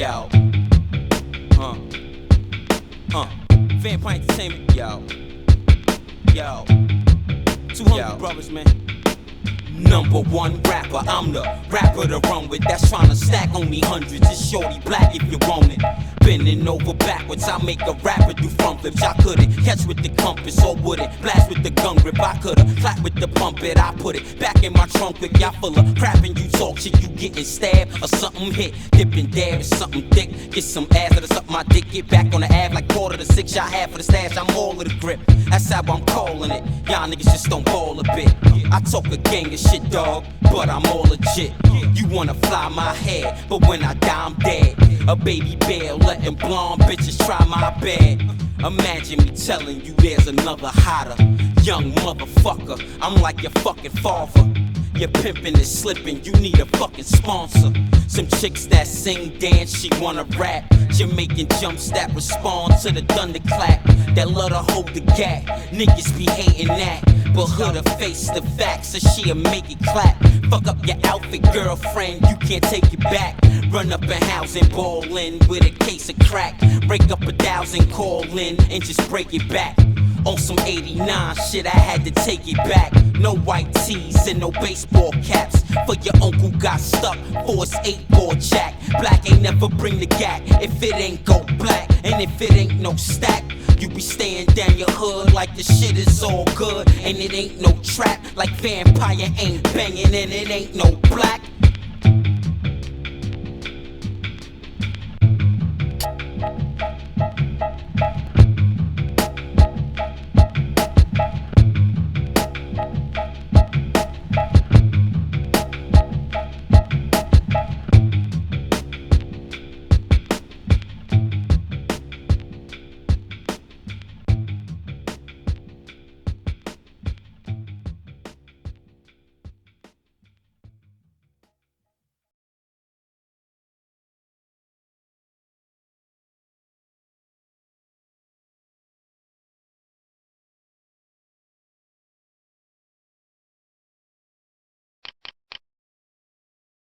Yo. Uh. Vampire Entertainment. Yo. 200 brothers, man. Number one rapper, I'm the rapper to run with. That's tryna stack only hundreds. It's Shorty Black if you want it. Bending over backwards, I make a rapper do front flips. I couldn't catch with the compass or would it blast with the gun grip. I could've clap with the pump it. I put it back in my trunk quick. Y'all full of crap and you talk shit. You getting stabbed or something hit. Dip and dab is something thick. Get some ass that'll suck my dick. Get back on the ab like quarter to six. Y'all half for the stash. I'm all of the grip. That's how I'm calling it. Y'all niggas just don't ball a bit. I talk a gang of shit, dog, but I'm all legit. You wanna fly my head, but when I die, I'm dead. A baby bear letting blonde bitches try my bed. Imagine me telling you there's another hotter young motherfucker. I'm like your fucking father. Your pimpin' is slipping, you need a fucking sponsor. Some chicks that sing, dance, she wanna rap. Jamaican jumps that respond to the thunderclap. That love to hold the gap, niggas be hating that. But her to face the facts, so she'll make it clap. Fuck up your outfit, girlfriend, you can't take it back. Run up a house and ball in with a case of crack. Break up 1,000, call in and just break it back. On some 89 shit, I had to take it back. No white tees and no baseball caps. For your uncle got stuck for his 8-ball jack. Black ain't never bring the gap if it ain't go black. And if it ain't no stack, you be staying down your hood like the shit is all good. And it ain't no trap, like vampire ain't banging and it ain't no black.